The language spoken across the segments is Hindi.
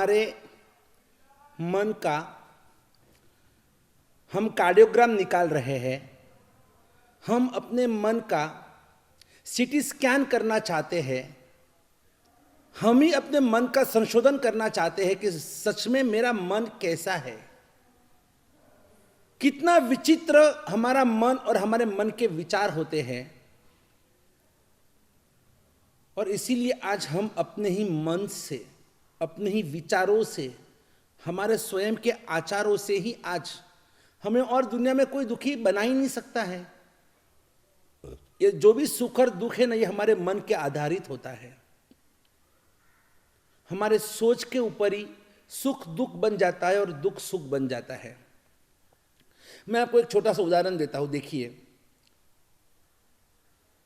हमारे मन का हम कार्डियोग्राम निकाल रहे हैं, हम अपने मन का सीटी स्कैन करना चाहते हैं, हम ही अपने मन का संशोधन करना चाहते हैं कि सच में मेरा मन कैसा है। कितना विचित्र हमारा मन और हमारे मन के विचार होते हैं। और इसीलिए आज हम अपने ही मन से, अपने ही विचारों से, हमारे स्वयं के आचारों से ही आज हमें और दुनिया में कोई दुखी बना ही नहीं सकता है। ये जो भी सुख और दुख है ना, ये हमारे मन के आधारित होता है। हमारे सोच के ऊपर ही सुख दुख बन जाता है और दुख सुख बन जाता है। मैं आपको एक छोटा सा उदाहरण देता हूं। देखिए,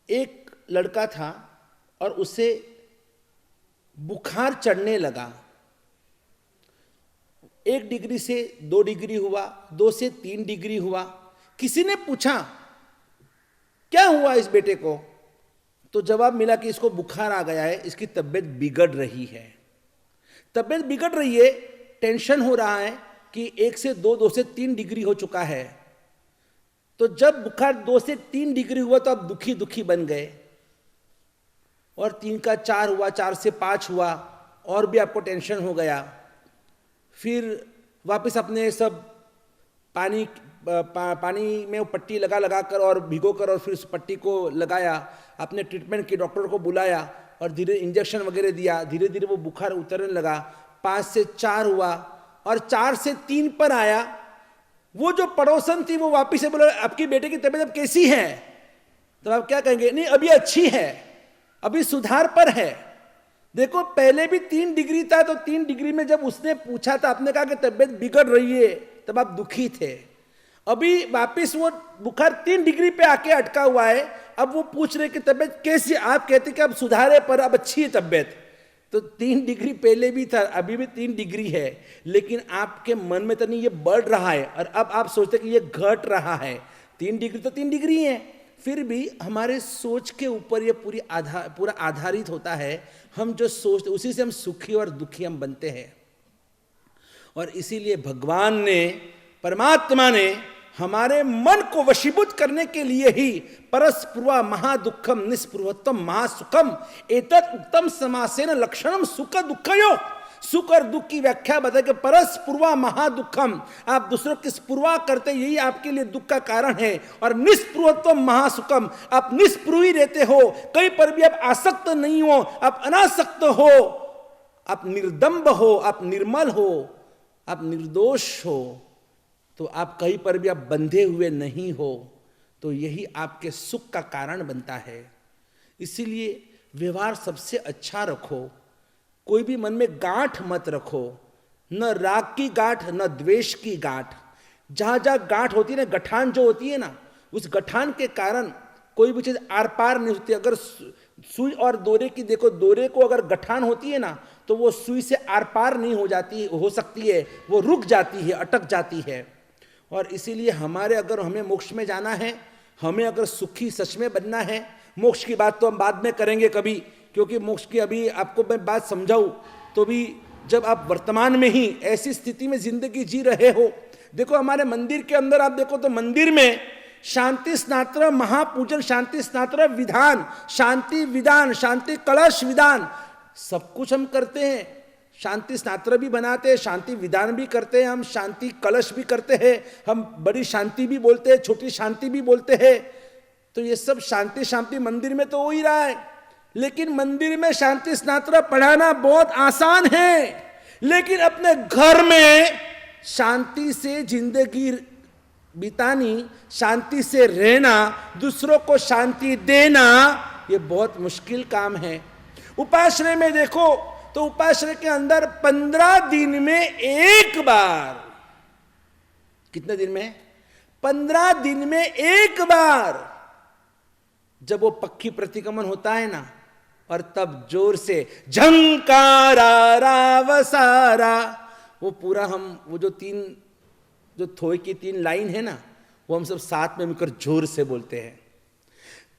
एक लड़का था और उसे बुखार चढ़ने लगा। 1 डिग्री से 2 डिग्री हुआ, 2 से 3 डिग्री हुआ। किसी ने पूछा क्या हुआ इस बेटे को, तो जवाब मिला कि इसको बुखार आ गया है, इसकी तबीयत बिगड़ रही है। तबीयत बिगड़ रही है, टेंशन हो रहा है कि 1 से 2, 2 से 3 डिग्री हो चुका है। तो जब बुखार 2 से 3 डिग्री हुआ तो आप दुखी दुखी बन गए, और 3 का 4 हुआ, 4 से 5 हुआ, और भी आपको टेंशन हो गया। फिर वापस अपने सब पानी में वो पट्टी लगा कर और भिगो कर और फिर उस पट्टी को लगाया, अपने ट्रीटमेंट के डॉक्टर को बुलाया और धीरे इंजेक्शन वगैरह दिया। धीरे धीरे वो बुखार उतरने लगा। 5 से 4 हुआ और 4 से 3 पर आया। वो जो पड़ोसन थी वो वापिस से बोला, आपकी बेटे की तबीयत अब कैसी है? तो आप क्या कहेंगे? नहीं, अभी अच्छी है, अभी सुधार पर है। देखो, पहले भी 3 डिग्री था, तो 3 डिग्री में जब उसने पूछा था, आपने कहा कि तबीयत बिगड़ रही है, तब आप दुखी थे। अभी वापिस वो बुखार 3 डिग्री पे आके अटका हुआ है। अब वो पूछ रहे कि तबीयत कैसी, आप कहते कि अब सुधारे पर अब अच्छी है तबीयत। तो 3 डिग्री पहले भी था, अभी भी 3 डिग्री है, लेकिन आपके मन में तो नहीं, ये बढ़ रहा है। और अब आप सोचते कि ये घट रहा है। 3 डिग्री तो 3 डिग्री है, फिर भी हमारे सोच के ऊपर ये पूरा आधारित होता है। हम जो सोचते उसी से हम सुखी और दुखी हम बनते हैं। और इसीलिए भगवान ने, परमात्मा ने हमारे मन को वशीभूत करने के लिए ही परस्पृहा महादुखम निस्पृहत्वम महासुखम एतत् उत्तम समासेन लक्षणम सुख दुखयो। सुख और दुख की व्याख्या बताए कि परस्पृहा महादुखम, आप दूसरों की स्पृहा करते, यही आपके लिए दुख का कारण है। और निस्पृहत्वम महासुखम, आप निस्पृही रहते हो, कहीं पर भी आप आसक्त नहीं हो, आप अनासक्त हो, आप निर्दम्ब हो, आप निर्मल हो, आप निर्दोष हो, तो आप कहीं पर भी आप बंधे हुए नहीं हो, तो यही आपके सुख का कारण बनता है। इसीलिए व्यवहार सबसे अच्छा रखो, कोई भी मन में गांठ मत रखो, न राग की गांठ न द्वेष की गांठ। जहां जहां गांठ होती है ना, गठान जो होती है ना, उस गठान के कारण कोई भी चीज आर पार नहीं होती। अगर सुई और दोरे की देखो, दोरे को अगर गठान होती है ना, तो वो सुई से आर पार नहीं हो सकती है, वो रुक जाती है, अटक जाती है। और इसीलिए हमें मोक्ष में जाना है, हमें अगर सुखी सच में बनना है, मोक्ष की बात तो हम बाद में करेंगे कभी, क्योंकि मोक्ष की अभी आपको मैं बात समझाऊं तो भी, जब आप वर्तमान में ही ऐसी स्थिति में जिंदगी जी रहे हो। देखो, हमारे मंदिर के अंदर आप देखो तो मंदिर में शांति स्नात्र महापूजन, शांति स्नात्र विधान, शांति विधान, शांति कलश विधान, सब कुछ हम करते हैं। शांति स्नात्र भी बनाते हैं, शांति विधान भी करते हैं, हम शांति कलश भी करते हैं, हम बड़ी शांति भी बोलते हैं, छोटी शांति भी बोलते हैं। तो ये सब शांति शांति मंदिर में तो हो ही रहा है। लेकिन मंदिर में शांति स्नात्र पढ़ाना बहुत आसान है, लेकिन अपने घर में शांति से जिंदगी बितानी, शांति से रहना, दूसरों को शांति देना, ये बहुत मुश्किल काम है। उपाश्रय में देखो तो उपाश्रय के अंदर 15 दिन में एक बार, कितने दिन में? 15 दिन में एक बार, जब वो पक्षी प्रतिगमन होता है ना, और तब जोर से झंकारा रावसारा, वो पूरा हम वो जो थोई की 3 लाइन है ना, वो हम सब साथ में मिलकर जोर से बोलते हैं।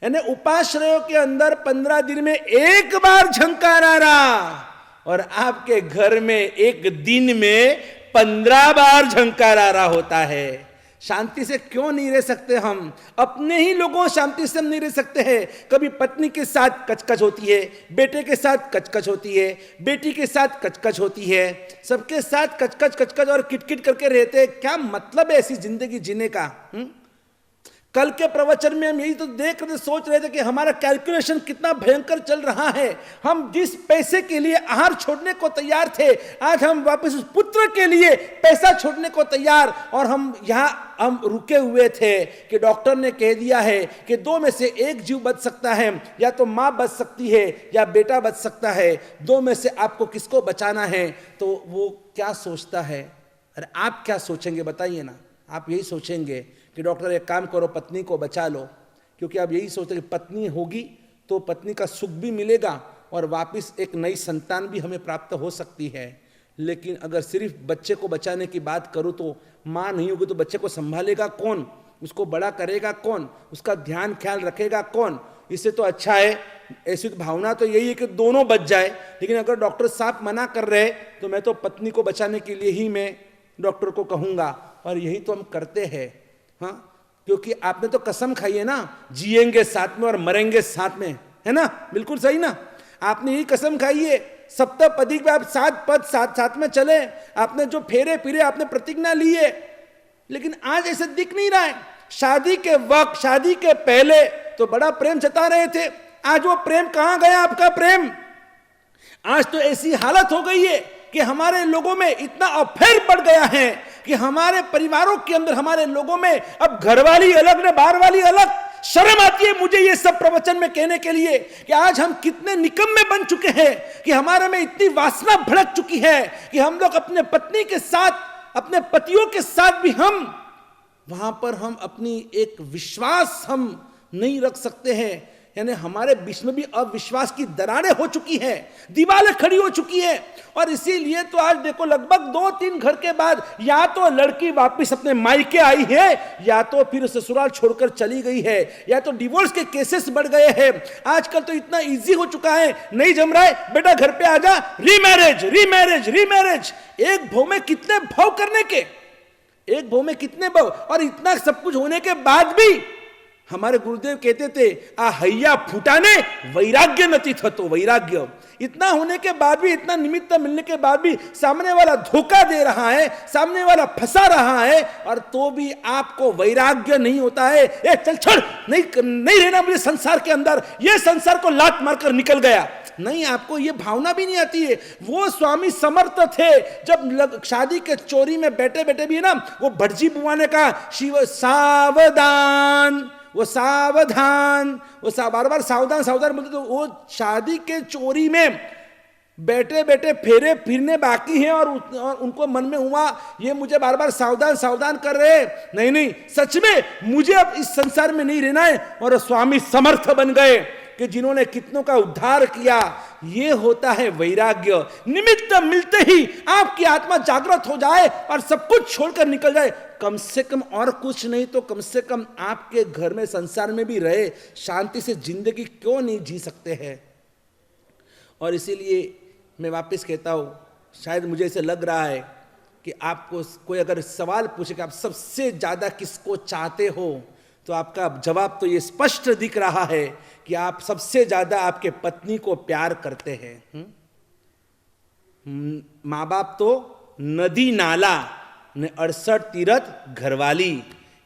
यानी उपाश्रयों के अंदर 15 दिन में एक बार झंकारा रा, और आपके घर में एक दिन में 15 बार झंकार आ रहा होता है। शांति से क्यों नहीं रह सकते हम? अपने ही लोगों शांति से हम नहीं रह सकते हैं। कभी पत्नी के साथ कचकच होती है, बेटे के साथ कचकच होती है, बेटी के साथ कचकच होती है, सबके साथ कचकच कचकच और किटकिट करके रहते हैं। क्या मतलब है ऐसी जिंदगी जीने का? कल के प्रवचन में हम यही तो देख रहे थे, सोच रहे थे कि हमारा कैलकुलेशन कितना भयंकर चल रहा है। हम जिस पैसे के लिए आहार छोड़ने को तैयार थे, आज हम वापस उस पुत्र के लिए पैसा छोड़ने को तैयार। और हम रुके हुए थे कि डॉक्टर ने कह दिया है कि 2 में से 1 जीव बच सकता है, या तो माँ बच सकती है या बेटा बच सकता है, 2 में से आपको किसको बचाना है? तो वो क्या सोचता है? अरे आप क्या सोचेंगे बताइए ना? आप यही सोचेंगे कि डॉक्टर एक काम करो, पत्नी को बचा लो, क्योंकि आप यही सोचते कि पत्नी होगी तो पत्नी का सुख भी मिलेगा और वापस एक नई संतान भी हमें प्राप्त हो सकती है। लेकिन अगर सिर्फ बच्चे को बचाने की बात करूं तो माँ नहीं होगी तो बच्चे को संभालेगा कौन? उसको बड़ा करेगा कौन? उसका ध्यान ख्याल रखेगा कौन? इससे तो अच्छा है, ऐसी तो भावना तो यही है कि दोनों बच जाए। लेकिन अगर डॉक्टर साहब मना कर रहे तो मैं तो पत्नी को बचाने के लिए ही मैं डॉक्टर को कहूँगा, और यही तो हम करते हैं। हाँ, क्योंकि आपने तो कसम खाई है ना, जिएंगे साथ में और मरेंगे साथ में, है ना? बिल्कुल सही ना? आपने यही कसम खाई है, सप्तपदी में आप 7 पद साथ में चले। आपने जो फेरे फिरे आपने प्रतिज्ञा ली है, लेकिन आज ऐसा दिख नहीं रहा है। शादी के वक्त, शादी के पहले तो बड़ा प्रेम जता रहे थे, आज वो प्रेम कहां गया आपका प्रेम? आज तो ऐसी हालत हो गई है कि हमारे लोगों में इतना अफेयर बढ़ गया है कि हमारे परिवारों के अंदर, हमारे लोगों में अब घरवाली अलग ने बाहर वाली अलग। शर्म आती है मुझे ये सब प्रवचन में कहने के लिए कि आज हम कितने निकम्मे बन चुके हैं, कि हमारे में इतनी वासना भड़क चुकी है कि हम लोग अपने पत्नी के साथ, अपने पतियों के साथ भी हम वहां पर हम अपनी एक विश्वास हम नहीं रख सकते हैं। यानी हमारे बीच में भी अविश्वास की दरारें हो चुकी हैं, दीवारें खड़ी हो चुकी हैं। और इसीलिए तो आज देखो लगभग 2-3 घर के बाद या तो लड़की वापस अपने मायके आई है, या तो फिर ससुराल छोड़कर चली गई है, या तो डिवोर्स के केसेस बढ़ गए हैं। आजकल तो इतना इजी हो चुका है, नहीं जम रहा है बेटा घर पे आ जा, रीमैरिज रीमैरिज रीमैरिज। एक भाव में कितने भाव करने के, एक भाव में कितने भाव। और इतना सब कुछ होने के बाद भी हमारे गुरुदेव कहते थे, आ हैया फूटाने वैराग्य नती थतो। वैराग्य इतना होने के बाद भी, इतना निमित्त मिलने के बाद भी सामने वाला धोखा दे रहा है, सामने वाला फंसा रहा है, और तो भी आपको वैराग्य नहीं होता है। ए चल छोड़, नहीं रहना मुझे संसार के अंदर, ये संसार को लात मारकर निकल गया। नहीं, आपको ये भावना भी नहीं आती है। वो स्वामी समर्थ थे, जब शादी के चोरी में बैठे बैठे भी है ना, वो भटजी बुआ ने कहा, शिव सावधान, वो सावधान, वो बार बार सावधान सावधान बोलते। तो वो शादी के चोरी में बैठे बैठे फेरे फिरने बाकी हैं, और उनको मन में हुआ ये मुझे बार बार सावधान सावधान कर रहे, नहीं नहीं सच में मुझे अब इस संसार में नहीं रहना है। और स्वामी समर्थ बन गए कि जिन्होंने कितनों का उद्धार किया। ये होता है वैराग्य। निमित्त मिलते ही आपकी आत्मा जागृत हो जाए और सब कुछ छोड़कर निकल जाए। कम से कम और कुछ नहीं तो कम से कम आपके घर में, संसार में भी रहे, शांति से जिंदगी क्यों नहीं जी सकते हैं? और इसीलिए मैं वापस कहता हूं, शायद मुझे ऐसे लग रहा है कि आपको कोई अगर सवाल पूछे कि आप सबसे ज्यादा किसको चाहते हो, तो आपका जवाब तो ये स्पष्ट दिख रहा है कि आप सबसे ज्यादा आपके पत्नी को प्यार करते हैं। माँ बाप तो नदी नाला ने 68 तीरथ घरवाली,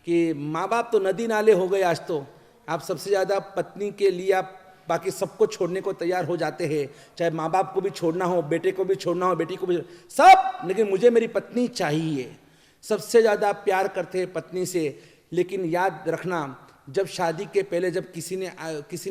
कि माँ बाप तो नदी नाले हो गए। आज तो आप सबसे ज्यादा पत्नी के लिए आप बाकी सबको छोड़ने को तैयार हो जाते हैं, चाहे माँ बाप को भी छोड़ना हो, बेटे को भी छोड़ना हो, बेटी को भी, सब, लेकिन मुझे मेरी पत्नी चाहिए। सबसे ज्यादा आप प्यार करते हैं पत्नी से। लेकिन याद रखना, जब शादी के पहले जब किसी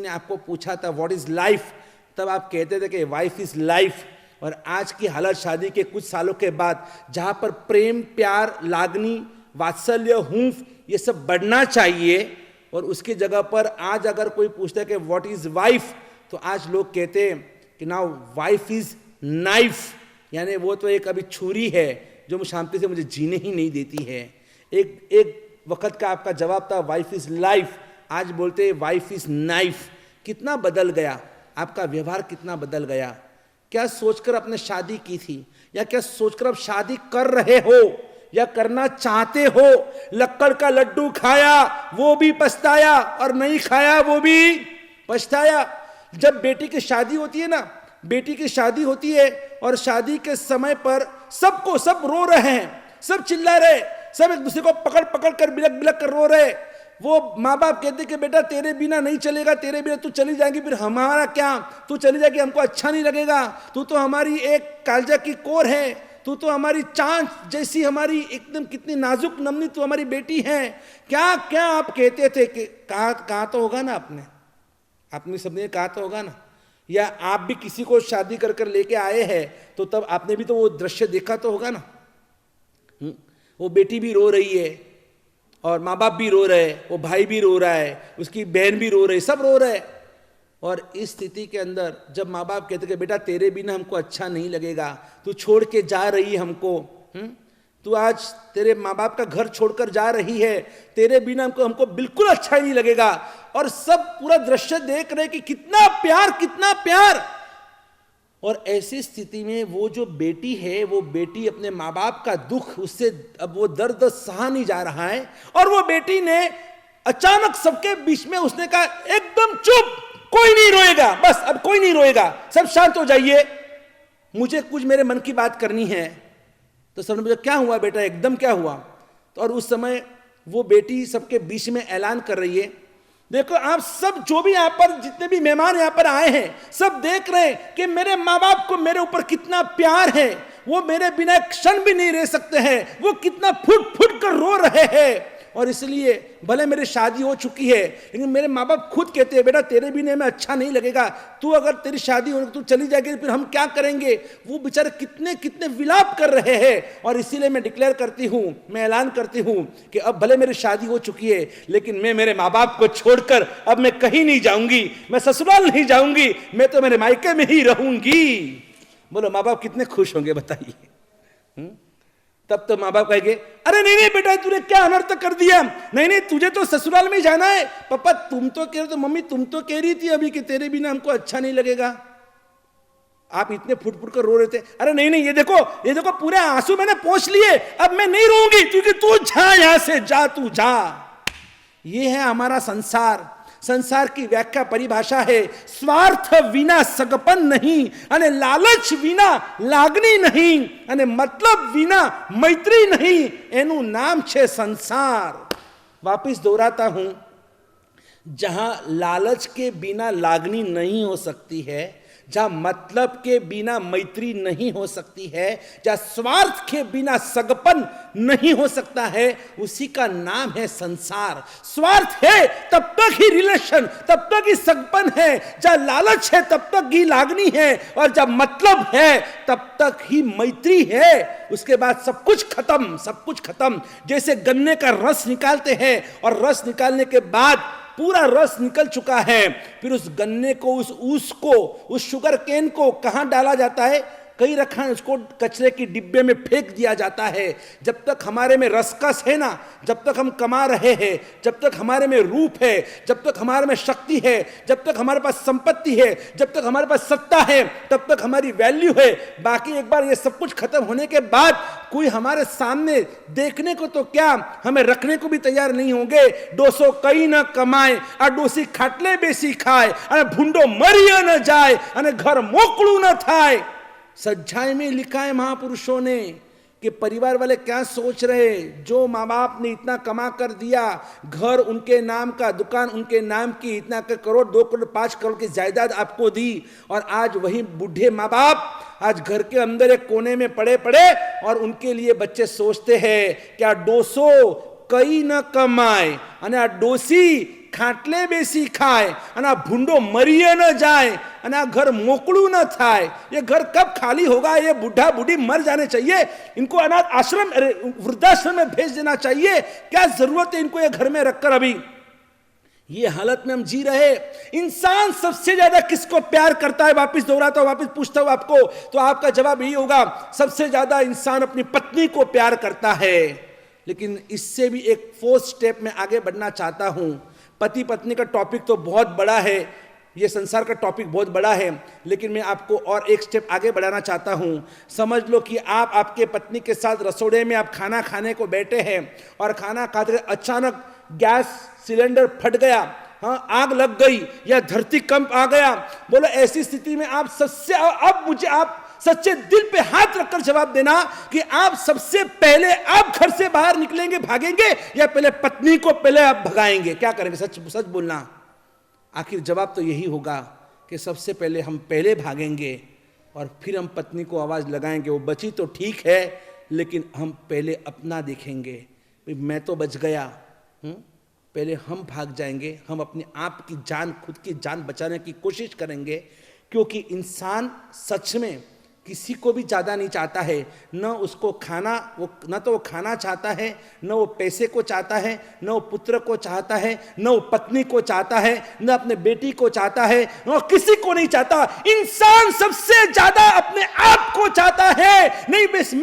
ने आपको पूछा था व्हाट इज लाइफ, तब आप कहते थे कि वाइफ इज लाइफ। और आज की हालत शादी के कुछ सालों के बाद, जहां पर प्रेम, प्यार, लागनी, वात्सल्य, हूंफ ये सब बढ़ना चाहिए, और उसकी जगह पर आज अगर कोई पूछता है कि व्हाट इज वाइफ, तो आज लोग कहते हैं कि नाउ वाइफ इज नाइफ, यानी वो तो एक अभी छुरी है जो शांति से मुझे जीने ही नहीं देती है। एक वक्त का आपका जवाब था वाइफ इज लाइफ, आज बोलते हैं वाइफ इज नाइफ। कितना बदल गया, आपका व्यवहार कितना बदल गया। क्या सोचकर आपने शादी की थी, या क्या सोचकर आप शादी कर रहे हो या करना चाहते हो। लक्कड़ का लड्डू खाया वो भी पछताया, और नहीं खाया वो भी पछताया। जब बेटी की शादी होती है ना, बेटी की शादी होती है और शादी के समय पर सब रो रहे हैं, सब चिल्ला रहे, सब एक दूसरे को पकड़ पकड़ कर बिलक बिलक कर रो रहे। वो माँ बाप कहते कि बेटा तेरे बिना नहीं चलेगा, तेरे बिना तू चली जाएगी, फिर हमारा क्या, तू चली जाएगी हमको अच्छा नहीं लगेगा, तू तो हमारी एक कालजा की कोर है, तू तो हमारी चांद जैसी, हमारी एकदम कितनी नाजुक नमनी तू हमारी बेटी है। क्या क्या आप कहते थे कि कहा तो होगा ना, आपने सबने कहा तो होगा ना। या आप भी किसी को शादी कर कर लेके आए हैं तो तब आपने भी तो वो दृश्य देखा तो होगा ना। वो बेटी भी रो रही है और माँ बाप भी रो रहे, वो भाई भी रो रहा है, उसकी बहन भी रो रही, सब रो रहे। और इस स्थिति के अंदर जब माँ बाप कहते कि बेटा तेरे बिना हमको अच्छा नहीं लगेगा, तू छोड़ के जा रही है हमको, तू आज तेरे माँ बाप का घर छोड़कर जा रही है, तेरे बिना हमको बिल्कुल अच्छा ही नहीं लगेगा। और सब पूरा दृश्य देख रहे कि कितना प्यार, कितना प्यार। और ऐसी स्थिति में वो जो बेटी है, वो बेटी अपने माँ बाप का दुख, उससे अब वो दर्द सहा नहीं जा रहा है। और वो बेटी ने अचानक सबके बीच में उसने कहा एकदम चुप, कोई नहीं रोएगा, बस अब कोई नहीं रोएगा, सब शांत हो जाइए, मुझे कुछ मेरे मन की बात करनी है। तो सबने पूछा क्या हुआ बेटा, एकदम क्या हुआ। तो और उस समय वो बेटी सबके बीच में ऐलान कर रही है, देखो आप सब जो भी यहाँ पर जितने भी मेहमान यहाँ पर आए हैं, सब देख रहे हैं कि मेरे माँ बाप को मेरे ऊपर कितना प्यार है, वो मेरे बिना एक क्षण भी नहीं रह सकते हैं, वो कितना फुट फुट कर रो रहे हैं। और इसलिए भले मेरी शादी हो चुकी है, लेकिन मेरे माँ बाप खुद कहते हैं बेटा तेरे बिना में अच्छा नहीं लगेगा, तू अगर तेरी शादी हो तू चली जाएगी फिर हम क्या करेंगे। वो बेचारे कितने कितने विलाप कर रहे हैं। और इसीलिए मैं डिक्लेयर करती हूँ, मैं ऐलान करती हूँ कि अब भले मेरी शादी हो चुकी है, लेकिन मैं मेरे माँ बाप को छोड़कर अब मैं कहीं नहीं जाऊंगी, मैं ससुराल नहीं जाऊंगी, मैं तो मेरे मायके में ही रहूंगी। बोलो माँ बाप कितने खुश होंगे बताइए। तब तो माँ बाप कहेंगे अरे नहीं नहीं बेटा तूने क्या अनर्थ कर दिया, नहीं नहीं तुझे तो ससुराल में जाना है। पापा तुम तो कह रहे, तो मम्मी तुम तो कह रही थी अभी कि तेरे बिना हमको अच्छा नहीं लगेगा, आप इतने फुट फुट कर रो रहे थे। अरे नहीं नहीं ये देखो पूरे आंसू मैंने पोंछ लिए, अब मैं नहीं रोऊंगी, क्योंकि तू जा यहां से, जा तू जा। ये है हमारा संसार। संसार की व्याख्या परिभाषा है स्वार्थ विना सगपन नहीं, अने लालच विना लागनी नहीं, अने मतलब विना मैत्री नहीं, एनु नाम छे संसार। वापिस दोहराता हूं, जहां लालच के बिना लागनी नहीं हो सकती है, जहां मतलब के बिना मैत्री नहीं हो सकती है, जहां स्वार्थ के बिना सगपन नहीं हो सकता है, उसी का नाम है संसार। स्वार्थ है तब तक ही रिलेशन, तब तक ही सगपन है, जहां लालच है तब तक ही लागनी है, और जब मतलब है तब तक ही मैत्री है। उसके बाद सब कुछ खत्म, सब कुछ खत्म। जैसे गन्ने का रस निकालते हैं और रस निकालने के बाद पूरा रस निकल चुका है, फिर उस गन्ने को, उस ऊस को, उस शुगर केन को कहां डाला जाता है, कहीं रखा है, उसको कचरे की डिब्बे में फेंक दिया जाता है। जब तक हमारे में रसकस है ना, जब तक हम कमा रहे हैं, जब तक हमारे में रूप है, जब तक हमारे में शक्ति है, जब तक हमारे पास संपत्ति है, जब तक हमारे पास सत्ता है, तब तक हमारी वैल्यू है। बाकी एक बार ये सब कुछ खत्म होने के बाद कोई हमारे सामने देखने को तो क्या, हमें रखने को भी तैयार नहीं होंगे। 200 कई न कमाए और डोसी खाटले बेसी खाए, अरे भूंडो मरिया न जाए, अरे घर मोकलू न थाय। सच्चाई में लिखा है महापुरुषों ने कि परिवार वाले क्या सोच रहे, जो माँ बाप ने इतना कमा कर दिया, घर उनके नाम का, दुकान उनके नाम की, इतना करोड़ 2 करोड़ 5 करोड़ की जायदाद आपको दी, और आज वही बूढ़े माँ बाप आज घर के अंदर एक कोने में पड़े पड़े, और उनके लिए बच्चे सोचते हैं क्या 200 कई न कमाए અને આ ડોસી ખાટલે બેસી ખાય અને આ ભૂંડો મરીએ ન જાય અને આ घर मोकड़ू न थाय। ये घर कब खाली होगा, ये बुढ़ा बूढ़ी मर जाने चाहिए, इनको अनाथ आश्रम वृद्धाश्रम में भेज देना चाहिए, क्या जरूरत है इनको ये घर में रखकर। अभी ये हालत में हम जी रहे। इंसान सबसे ज्यादा किसको प्यार करता है, वापिस दोहराता हूं, वापिस पूछता हूं आपको, तो आपका जवाब यही होगा, सबसे ज्यादा इंसान अपनी पत्नी को प्यार करता है। लेकिन इससे भी एक 4th स्टेप में आगे बढ़ना चाहता हूं। पति पत्नी का टॉपिक तो बहुत बड़ा है, ये संसार का टॉपिक बहुत बड़ा है, लेकिन मैं आपको और एक स्टेप आगे बढ़ाना चाहता हूँ। समझ लो कि आप आपके पत्नी के साथ रसोड़े में आप खाना खाने को बैठे हैं और खाना खाते अचानक गैस सिलेंडर फट गया, हाँ, आग लग गई या धरती कंप आ गया। बोलो ऐसी स्थिति में आप आप सच्चे दिल पे हाथ रखकर जवाब देना कि आप सबसे पहले आप घर से बाहर निकलेंगे, भागेंगे, या पहले पत्नी को पहले आप भगाएंगे? क्या करेंगे? सच सच बोलना। आखिर जवाब तो यही होगा कि सबसे पहले हम पहले भागेंगे और फिर हम पत्नी को आवाज लगाएंगे। वो बची तो ठीक है, लेकिन हम पहले अपना देखेंगे। मैं तो बच गया, पहले हम भाग जाएंगे, हम अपने आप की जान, खुद की जान बचाने की कोशिश करेंगे। क्योंकि इंसान सच में किसी को भी ज़्यादा नहीं चाहता है। न उसको खाना, न तो वो खाना चाहता है, न वो पैसे को चाहता है, न वो पुत्र को चाहता है, न वो पत्नी को चाहता है, न अपने बेटी को चाहता है, न वो किसी को नहीं चाहता। इंसान सबसे ज़्यादा अपने आप को चाहता है। नहीं बस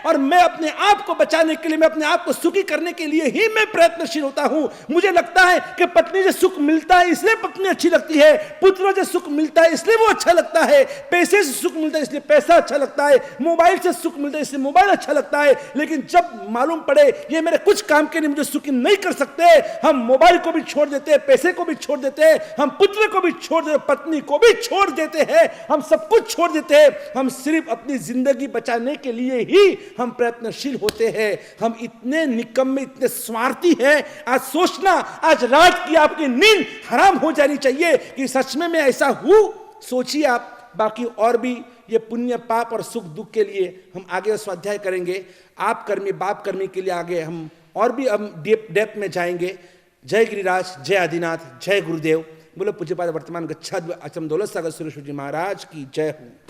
और मैं अपने आप को बचाने के लिए, मैं अपने आप को सुखी करने के लिए ही मैं प्रयत्नशील होता हूं। मुझे लगता है कि पत्नी से सुख मिलता है इसलिए पत्नी अच्छी लगती है, पुत्र से सुख मिलता है इसलिए वो अच्छा लगता है, पैसे से सुख मिलता है इसलिए पैसा अच्छा लगता है, मोबाइल से सुख मिलता है इसलिए मोबाइल अच्छा लगता है। लेकिन जब मालूम पड़े ये मेरे कुछ काम के लिए मुझे सुखी नहीं कर सकते, हम मोबाइल को भी छोड़ देते हैं, पैसे को भी छोड़ देते हैं, हम पुत्र को भी छोड़ देते, पत्नी को भी छोड़ देते हैं, हम सब कुछ छोड़ देते हैं। हम सिर्फ अपनी जिंदगी बचाने के लिए ही हम प्रयत्नशील होते हैं। हम इतने निकम्मे, इतने स्वार्थी हैं। आज सोचना, आज रात की आपकी नींद हराम हो जानी चाहिए कि सच में मैं ऐसा हूं। सोचिए आप। बाकी और भी ये पुण्य, पाप और सुख दुख के लिए हम आगे स्वाध्याय करेंगे। आप कर्मी बाप कर्मी के लिए आगे हम और भी हम डेप्थ में जाएंगे। जय गिरिराज, जय आदिनाथ, जय गुरुदेव। बोलो पूज्यपाद वर्तमान गच्छाद्व आश्रम दौलत सागर सुरेश्वर जी महाराज की जय हो।